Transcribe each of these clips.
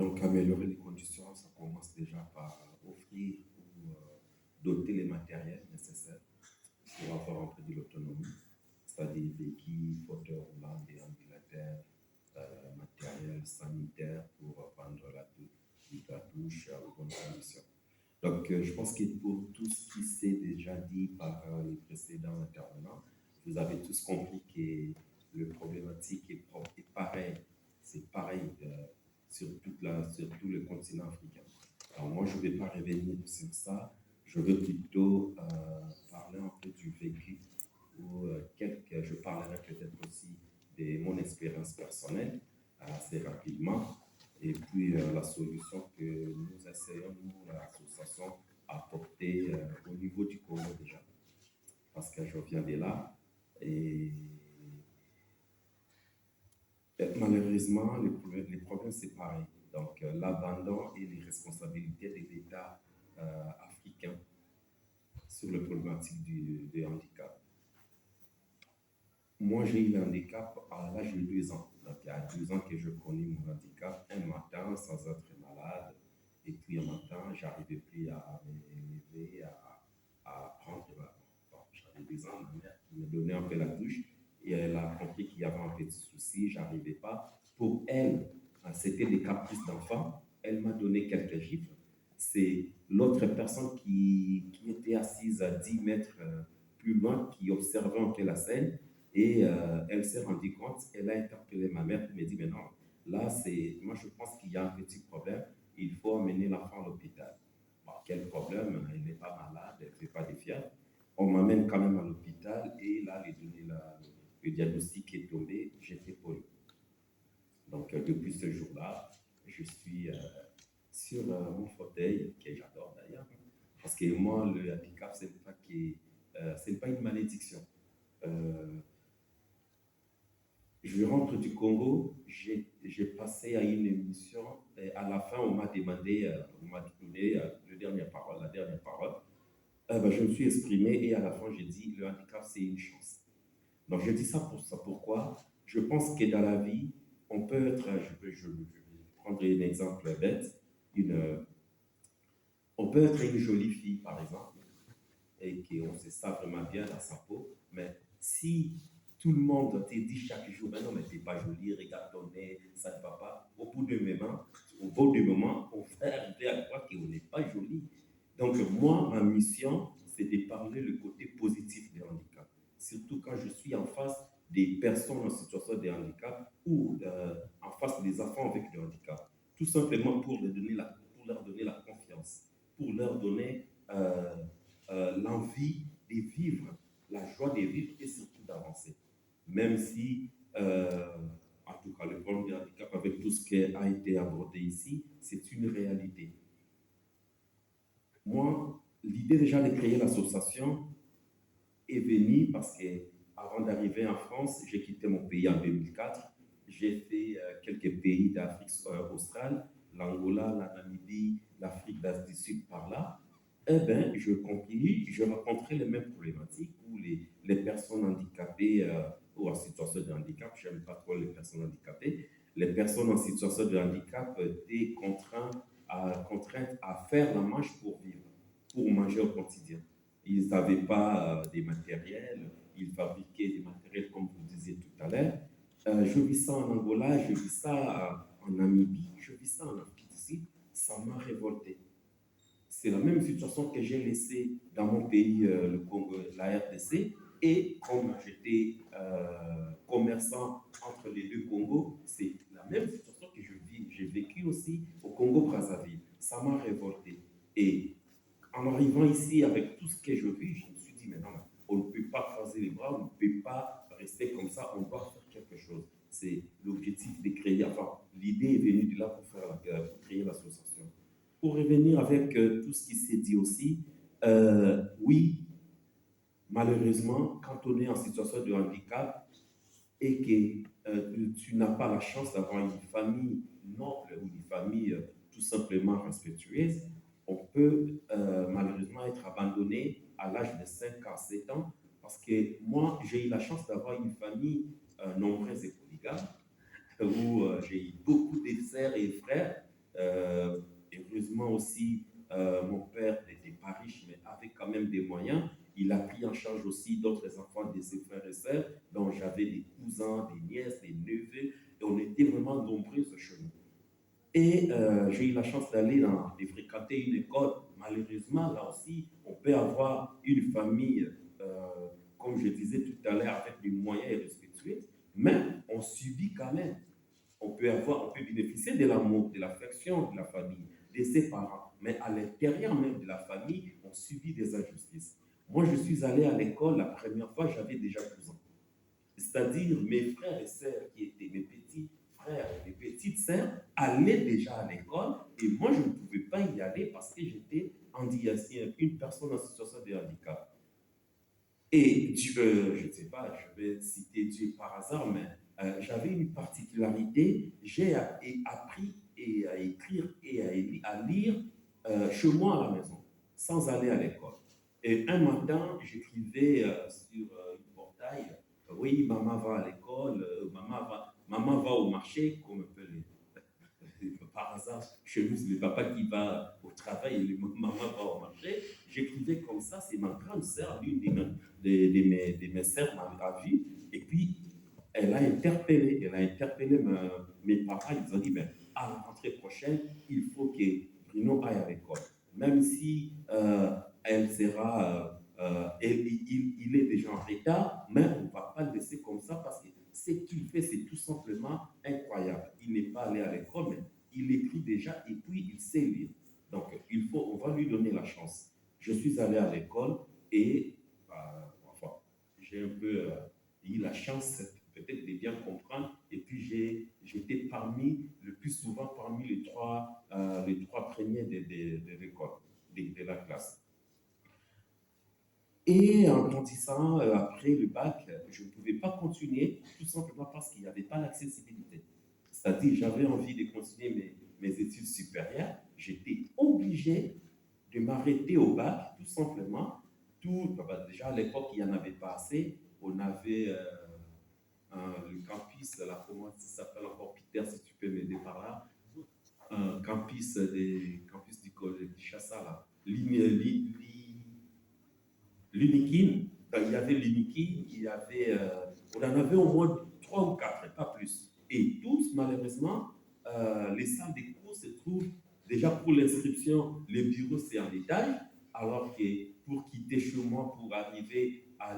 Donc, améliorer les conditions, ça commence déjà par offrir ou doter les matériels nécessaires pour avoir un peu de l'autonomie, c'est-à-dire béquilles, fauteuils roulants, déambulateurs, matériel sanitaire pour prendre la douche aux bonnes conditions. Donc, je pense que pour tout ce qui s'est déjà dit par les précédents intervenants, vous avez tous compris que le problématique est pareil. C'est pareil sur tout le continent africain. Alors, moi, je ne vais pas revenir sur ça. Je veux plutôt parler un peu du vécu ou je parlerai peut-être aussi de mon expérience personnelle assez rapidement et puis la solution que nous essayons, nous, l'association, apporter au niveau du Congo déjà. Parce que je viens de là et malheureusement, les problèmes, c'est pareil. Donc, l'abandon et les responsabilités de l'État africain sur la problématique du handicap. Moi, j'ai eu le handicap à l'âge de 2 ans. Donc, il y a 2 ans que je connais mon handicap. Un matin, sans être malade. Et puis, un matin, je n'arrivais plus à me lever, à prendre bon, j'avais 2 ans, ma mère qui me donnait un peu la douche. Et elle a compris qu'il y avait un petit souci, je n'arrivais pas. Pour elle, c'était des caprices d'enfant. Elle m'a donné quelques gifles. C'est l'autre personne qui était assise à 10 mètres plus loin, qui observait un peu la scène. Et elle s'est rendue compte, elle a interpellé ma mère qui me dit, mais non, là, moi je pense qu'il y a un petit problème, il faut amener l'enfant à l'hôpital. Bon, quel problème, elle n'est pas malade, elle ne fait pas de fièvre. On m'amène quand même à l'hôpital et là, le diagnostic est tombé, j'étais poli. Donc depuis ce jour-là, je suis sur mon fauteuil, que j'adore d'ailleurs, parce que moi, le handicap, ce n'est pas une malédiction. Je rentre du Congo, j'ai passé à une émission et à la fin, on m'a donné la dernière parole. Je me suis exprimé et à la fin, j'ai dit le handicap, c'est une chance. Donc, je dis ça pour ça. Pourquoi? Je pense que dans la vie, on peut être, je vais prendre un exemple bête, on peut être une jolie fille, par exemple, et qu'on se sent vraiment bien dans sa peau, mais si tout le monde te dit chaque jour, ben non, mais tu n'es pas jolie, regarde ton nez, ça ne va pas. Au bout du moment, on fait arriver à croire qu'on n'est pas joli. Donc, moi, ma mission, c'est de parler le côté positif du handicap. Surtout quand je suis en face des personnes en situation de handicap ou en face des enfants avec le handicap. Tout simplement pour leur donner la confiance, pour leur donner l'envie de vivre, la joie de vivre et surtout d'avancer. Même si, en tout cas, le problème du handicap, avec tout ce qui a été abordé ici, c'est une réalité. Moi, l'idée déjà de créer l'association est venue parce que avant d'arriver en France, j'ai quitté mon pays en 2004. J'ai fait quelques pays d'Afrique australe, l'Angola, la Namibie, l'Afrique du Sud par là. Eh bien, je rencontrais les mêmes problématiques où les personnes handicapées ou en situation de handicap, je n'aime pas trop les personnes handicapées, les personnes en situation de handicap étaient contraintes à faire la manche pour vivre, pour manger au quotidien. Ils n'avaient pas des matériels, ils fabriquaient des matériels comme vous disiez tout à l'heure. Je vis ça en Angola, je vis ça en Namibie, je vis ça en Afrique du Sud, ça m'a révolté. C'est la même situation que j'ai laissée dans mon pays, le Congo, la RDC, et comme j'étais commerçant entre les deux Congos, c'est la même situation que je vis. J'ai vécu aussi au Congo-Brazzaville. Ça m'a révolté. Et en arrivant ici avec tout ce que je vis, je me suis dit, mais non, on ne peut pas croiser les bras, on ne peut pas rester comme ça, on doit faire quelque chose. C'est l'objectif de créer, enfin, l'idée est venue de là pour créer l'association. Pour revenir avec tout ce qui s'est dit aussi, oui, malheureusement, quand on est en situation de handicap et que tu n'as pas la chance d'avoir une famille noble ou une famille tout simplement respectueuse, on peut malheureusement être abandonné à l'âge de 5 ans, 7 ans, parce que moi, j'ai eu la chance d'avoir une famille nombreuse et polygame, où j'ai eu beaucoup de sœurs et frères, Heureusement aussi, mon père n'était pas riche, mais avait quand même des moyens. Il a pris en charge aussi d'autres enfants de ses frères et sœurs. Donc, j'avais des cousins, des nièces, des neveux, et on était vraiment nombreux chez nous. Et j'ai eu la chance de fréquenter une école. Malheureusement, là aussi, on peut avoir une famille, comme je disais tout à l'heure, avec des moyens et respectueux, mais on subit quand même. On peut bénéficier de l'amour, de l'affection de la famille, de ses parents, mais à l'intérieur même de la famille, on subit des injustices. Moi, je suis allé à l'école la première fois, j'avais déjà 12 ans. C'est-à-dire mes frères et sœurs qui étaient mes petits frères et mes petites sœurs allaient déjà à l'école et moi je ne pouvais pas y aller parce que j'étais une personne en situation de handicap. Et Dieu, je ne sais pas, je vais citer Dieu par hasard, mais j'avais une particularité, j'ai appris et à écrire et à lire chez moi à la maison, sans aller à l'école. Et un matin, j'écrivais sur une portail, oui, maman va à l'école, maman va au marché, comme un peu par hasard, chez nous, c'est le papa qui va au travail et le maman va au marché. J'écrivais comme ça, c'est ma grande sœur, l'une de mes sœurs m'a vu. Et puis, elle a interpellé mes parents. Ils ont dit, mais à la rentrée prochaine, il faut que Bruno aille à l'école. Même si elle sera, il est déjà en retard, mais on ne va pas le laisser comme ça parce que ce qu'il fait, c'est tout simplement incroyable. Il n'est pas allé à l'école, mais il écrit déjà et puis il sait lire. Donc, on va lui donner la chance. Je suis allé à l'école et, enfin, j'ai un peu eu la chance peut-être de bien comprendre. Et puis, j'étais le plus souvent parmi les trois premiers de l'école, de la classe. Et en grandissant, après le bac, je ne pouvais pas continuer, tout simplement parce qu'il n'y avait pas l'accessibilité. C'est-à-dire, j'avais envie de continuer mes études supérieures. J'étais obligé de m'arrêter au bac, tout simplement. Déjà, à l'époque, il n'y en avait pas assez. On avait le campus, comment ça s'appelle encore, Peter, si tu peux m'aider par là. Un campus du collège de Chassa, là. L'Unikin, il y avait l'Unikin, on en avait au moins trois ou quatre, pas plus. Et tous, malheureusement, les salles des cours se trouvent déjà pour l'inscription, les bureaux c'est en étage, alors que pour quitter chez moi pour arriver à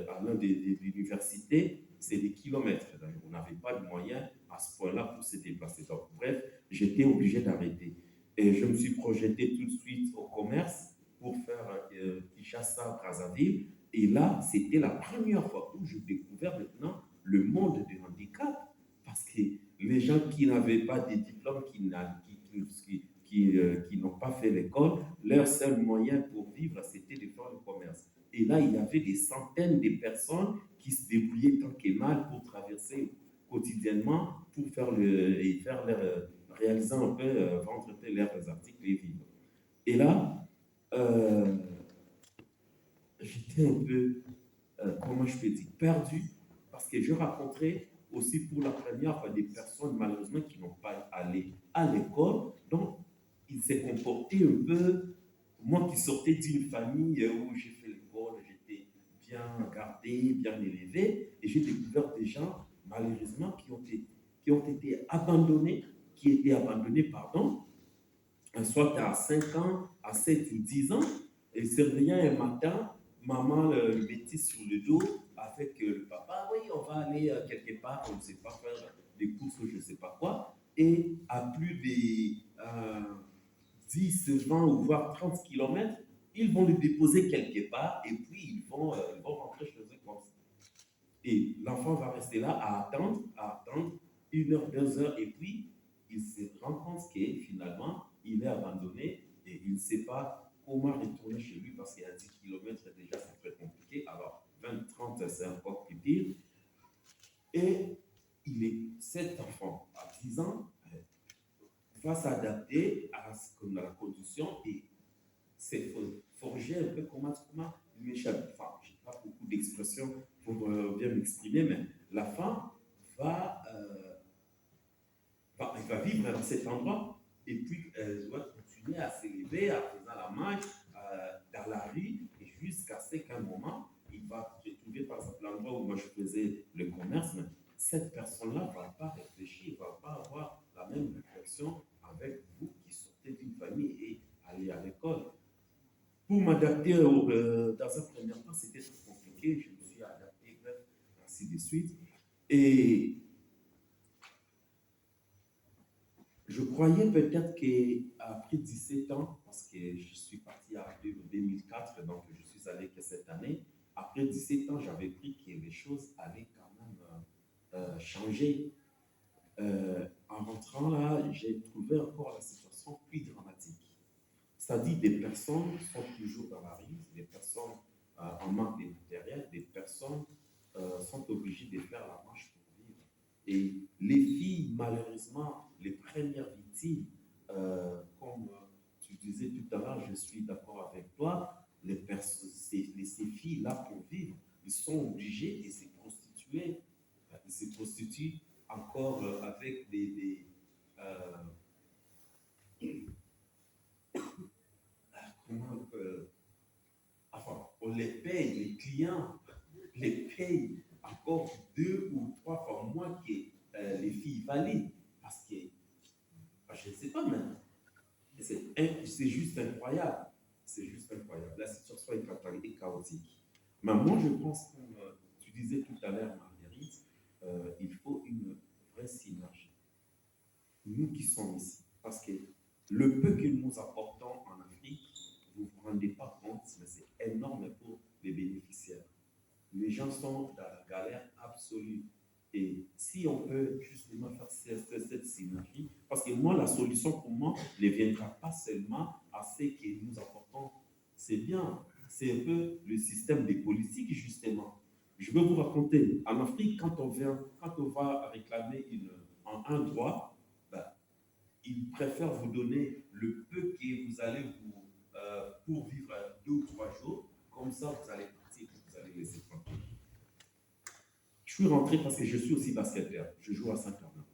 à l'un des universités, c'est des kilomètres. On n'avait pas de moyens à ce point-là pour se déplacer. Donc, bref, j'étais obligé d'arrêter. Et je me suis projeté tout de suite au commerce pour faire Kinshasa, Brazzaville. Et là, c'était la première fois où je découvrais maintenant le monde du handicap. Parce que les gens qui n'avaient pas de diplôme, qui n'ont pas fait l'école, leur seul moyen pour vivre, c'était de faire le commerce. Et là, il y avait des centaines de personnes qui se débrouillaient tant que mal pour traverser quotidiennement, pour réaliser un peu, vendre un peu leurs articles et vivre. Et là, euh, j'étais un peu, comment je peux dire, perdu, parce que je rencontrais aussi pour la première fois des personnes malheureusement qui n'ont pas allé à l'école. Donc, ils s'est comporté un peu, moi qui sortais d'une famille où j'ai fait l'école, j'étais bien gardé, bien élevé, et j'ai découvert des gens malheureusement qui ont été abandonnés, pardon, soit à 5 ans, à 7 ou 10 ans, et se réveillait un matin, maman le mettait sur le dos avec le papa, oui, on va aller quelque part, on ne sait pas faire des courses ou je ne sais pas quoi, et à plus de 10, 20 ou voire 30 kilomètres, ils vont le déposer quelque part et puis ils vont rentrer chez eux comme ça. Et l'enfant va rester là à attendre 1 heure, 2 heures, et puis il se rend compte que finalement, il est abandonné et il ne sait pas comment retourner chez lui parce qu'il y a 10 kilomètres déjà, c'est très compliqué. Alors, 20, 30, c'est encore plus pire. Et cet enfant, à 10 ans, va s'adapter à la condition et c'est forger un peu comment il m'échappe. Enfin, je n'ai pas beaucoup d'expressions pour bien m'exprimer, mais la femme va va vivre dans cet endroit et puis elle doit continuer à s'élever en faisant la marche dans la rue et jusqu'à ce qu'un moment, il va retrouver par exemple l'endroit où moi je faisais le commerce, mais cette personne-là ne va pas réfléchir, ne va pas avoir la même réflexion avec vous qui sortez d'une famille et aller à l'école. Pour m'adapter dans un premier temps, c'était très compliqué, je me suis adapté, ainsi de suite. Et je croyais peut-être qu'après 17 ans, parce que je suis parti en 2004, donc je suis allé que cette année, après 17 ans, j'avais pris que les choses allaient quand même changer. En rentrant là, j'ai trouvé encore la situation plus dramatique. C'est-à-dire des personnes sont toujours dans la rue, des personnes en manque de matériel, des personnes sont obligées de faire la marche pour vivre. Et les filles, malheureusement, les premières victimes, comme tu disais tout à l'heure, je suis d'accord avec toi, ces filles-là, pour vivre, ils sont obligés de se prostituer. Ils se prostituent encore avec euh, comment, enfin, on les paye, les clients les paye encore 2 ou 3 fois moins que les filles valides. Parce que, je ne sais pas même, c'est juste incroyable. C'est juste incroyable. La situation est chaotique. Mais moi, je pense, comme tu disais tout à l'heure, Marguerite, il faut une vraie synergie. Nous qui sommes ici. Parce que le peu que nous apportons en Afrique, vous ne vous rendez pas compte, mais c'est énorme pour les bénéficiaires. Les gens sont dans la galère absolue. Et si on peut justement faire cette synergie, parce que moi, la solution pour moi ne viendra pas seulement à ce que nous apportons. C'est bien, c'est un peu le système des politiques, justement. Je veux vous raconter, en Afrique, quand on va réclamer un droit, ben, ils préfèrent vous donner le peu que vous allez pour vivre 2 ou 3 jours. Comme ça, vous allez partir, vous allez laisser tranquille. Je suis rentré parce que je suis aussi basketteur. Je joue à Saint-Germain.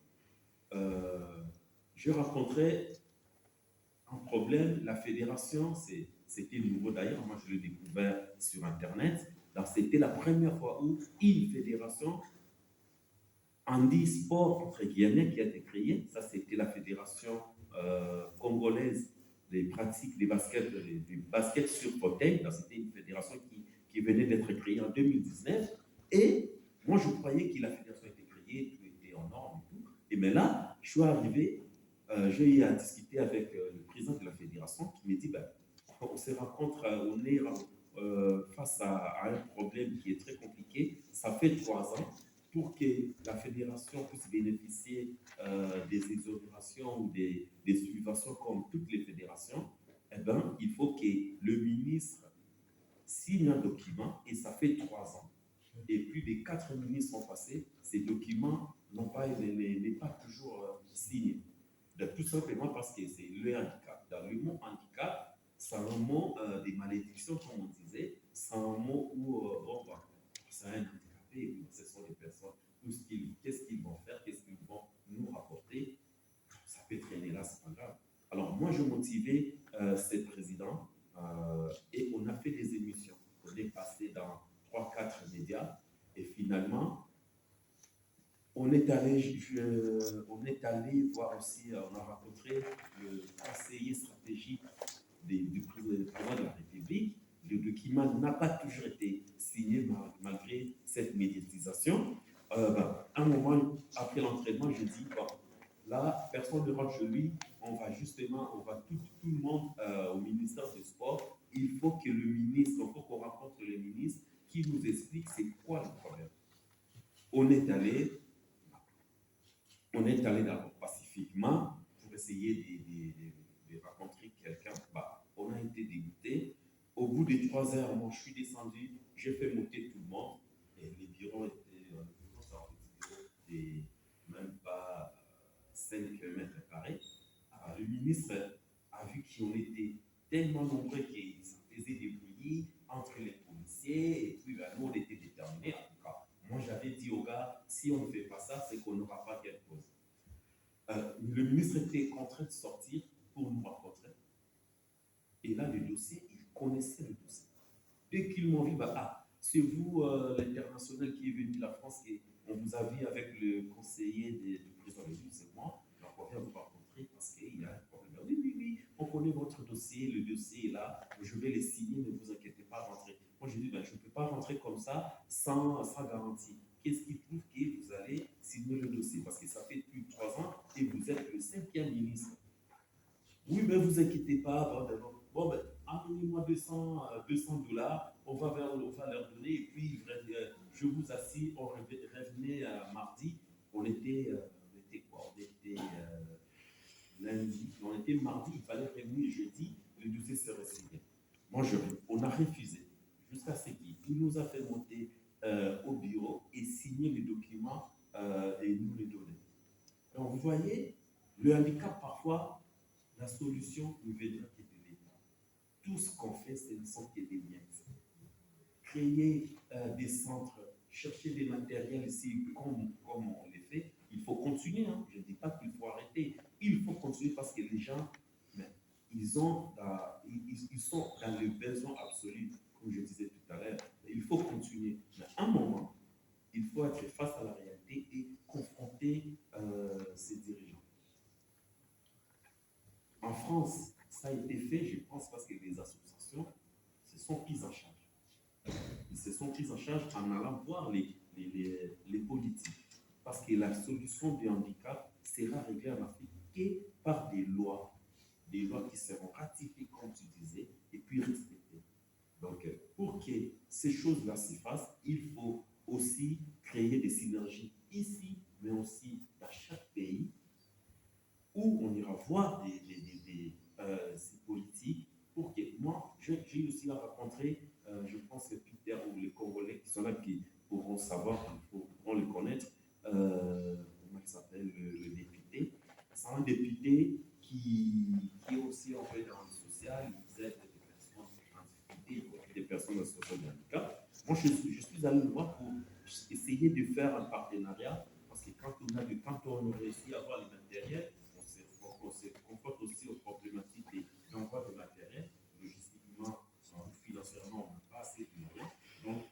Je rencontrais un problème. La fédération, c'était nouveau d'ailleurs. Moi, je l'ai découvert sur Internet. Donc, c'était la première fois où une fédération handisport, entre guillemets, qui a été créée. Ça, c'était la fédération congolaise des pratiques des baskets sur fauteuil. C'était une fédération qui venait d'être créée en 2019. Et moi, je croyais que la fédération était créée, tout était en ordre et tout. Et mais là, je suis arrivé, j'ai eu à discuter avec le président de la fédération qui me dit, ben, on se rencontre, on est face à un problème qui est très compliqué. Ça fait 3 ans pour que la fédération puisse bénéficier des exonérations ou des subventions comme toutes les fédérations. Eh ben, il faut que le ministre signe un document et ça fait 3 ans. Et plus de 4 ministres sont passés, ces documents n'est pas toujours signé. Tout simplement parce que c'est le handicap. Dans le mot handicap, c'est un mot des malédictions, comme on disait, c'est un mot où c'est un handicapé, ce sont des personnes, qu'est-ce qu'ils vont faire, qu'est-ce qu'ils vont nous rapporter, ça peut traîner là, c'est pas grave. Alors moi, je motivais ces présidents et on a fait des émissions. On est passé dans 3, 4 médias et finalement, on est allé voir aussi, on a rencontré le conseiller stratégique du président de la République. Le document n'a pas toujours été signé malgré cette médiatisation. Un moment après l'entraînement, je dis, bon, là, personne ne rentre chez lui, on va tout le monde au ministère des Sports. Il faut que le ministre, il faut qu'on rencontre le ministre qui nous explique c'est quoi le problème. On est allé d'abord pacifiquement pour essayer de rencontrer quelqu'un. On a été dégoûté. Au bout de 3 heures, moi, je suis descendu, j'ai fait monter tout le monde. Et les bureaux étaient même pas 5 mètres carrés. Alors, le ministre a vu qu'on était tellement nombreux qu'il faisait des bruits entre les policiers. Et puis, nous, on était déterminés. En tout cas, moi, j'avais dit aux gars, si on ne fait pas ça, c'est qu'on n'aura pas quelque chose. le ministre était contraint de sortir pour nous rencontrer. Et là, le dossier, il connaissait le dossier. Dès qu'ils m'ont vu, c'est vous, l'international qui est venu de la France, et on vous a vu avec le conseiller du président de l'Église, c'est moi, donc on vient vous rencontrer parce qu'il y a un problème. Oui, oui, oui, on connaît votre dossier, le dossier est là, je vais les signer, ne vous inquiétez pas, rentrez. Moi, je dis, je ne peux pas rentrer comme ça sans garantie. Qu'est-ce qui prouve que vous allez signer le dossier? Parce que ça fait plus de 3 ans et vous êtes le 5e ministre. Oui, mais vous inquiétez pas. Amenez-moi 200 $, on va leur donner, et puis je vous assure, on revenait mardi, on était quoi? On était lundi, on était mardi, il fallait revenir jeudi, le dossier serait signé. Moi, on a refusé, jusqu'à ce qu'il nous a fait monter au bureau et signer les documents et nous les donner. Donc, vous voyez, le handicap, parfois, la solution ne viendra que de l'État. Tout ce qu'on fait, ce ne sont que des biens. Créer des centres, chercher des matériels ici, comme on les fait, il faut continuer. Hein. Je ne dis pas qu'il faut arrêter. Il faut continuer parce que les gens, ils sont dans le besoin absolu, comme je disais tout à l'heure. Il faut continuer. Mais à un moment, il faut être face à la réalité et confronter ces dirigeants. En France, ça a été fait, je pense, parce que les associations se sont prises en charge. Ils se sont prises en charge en allant voir les politiques. Parce que la solution du handicap sera réglée en Afrique que par des lois qui seront ratifiées, comme tu disais, et puis respectées. Donc, pour que ces choses-là s'y fassent, il faut aussi créer des synergies ici, mais aussi dans chaque pays, où on ira voir ces politiques pour que moi, j'ai aussi rencontré, je pense que Peter ou les Congolais qui sont là, qui pourront savoir, pourront le connaître, comment il s'appelle, le député. C'est un député qui est aussi en fait dans le social, il aide des personnes en difficulté, des personnes en situation de handicap. Moi, je suis allé le voir pour essayer de faire un partenariat, parce que quand on réussit à avoir les matériels, on se confronte aussi aux problématiques d'envoi de matériel, logistiquement, financièrement, on n'a pas assez de moyens. Donc,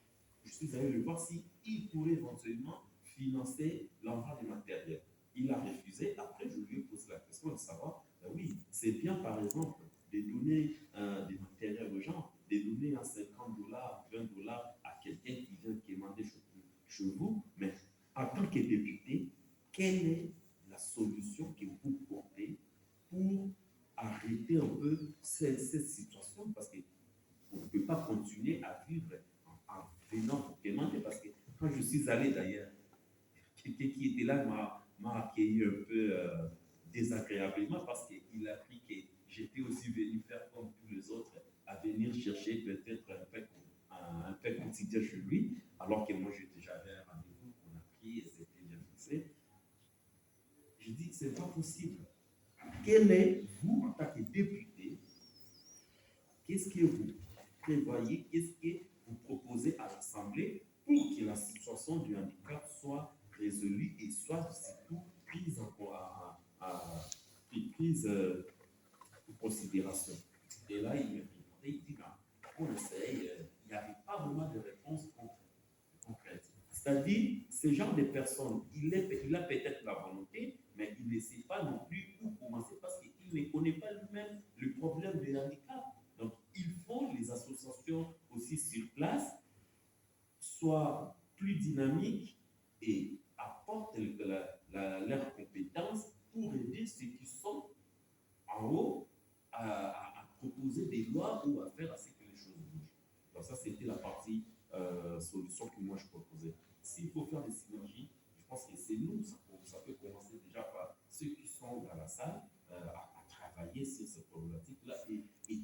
je suis allé le voir s'il pourrait éventuellement financer l'envoi de matériel. Il a refusé. Après, je lui ai posé la question de savoir, oui, c'est bien par exemple de donner des matériels aux gens, de donner un $50, $20 à quelqu'un qui vient demander chez vous, mais en tant que député, quelle est la solution que vous portez pour arrêter un peu cette situation? Parce qu'on ne peut pas continuer à vivre en venant pour demander. Parce que quand je suis allé d'ailleurs, quelqu'un qui était là m'a accueilli un peu désagréablement, parce qu'il a appris que j'étais aussi venu faire comme tous les autres, à venir chercher peut-être un peu quotidien chez lui, alors que moi j'avais un rendez-vous qu'on a pris et c'était bien fixé. Je dis que ce n'est pas possible. Quel est, vous, en tant que député, qu'est-ce que vous prévoyez, qu'est-ce que vous proposez à l'Assemblée pour que la situation du handicap soit résolue et soit surtout prise en considération? Et là, il me répondait, il dit, on essaye, il n'y avait pas vraiment de réponse concrète. C'est-à-dire, ce genre de personnes, il a peut-être la volonté, mais il ne sait pas non plus où commencer parce qu'il ne connaît pas lui-même le problème du handicap. Donc, il faut les associations aussi sur place soient plus dynamiques et apportent leurs compétences pour aider ceux qui sont en haut à proposer des lois ou à faire à ce que les choses bougent. Donc, ça, c'était la partie solution que moi je proposais. S'il faut faire des synergies, je pense que c'est nous, ça peut commencer déjà par ceux qui sont dans la salle à travailler sur cette problématique-là et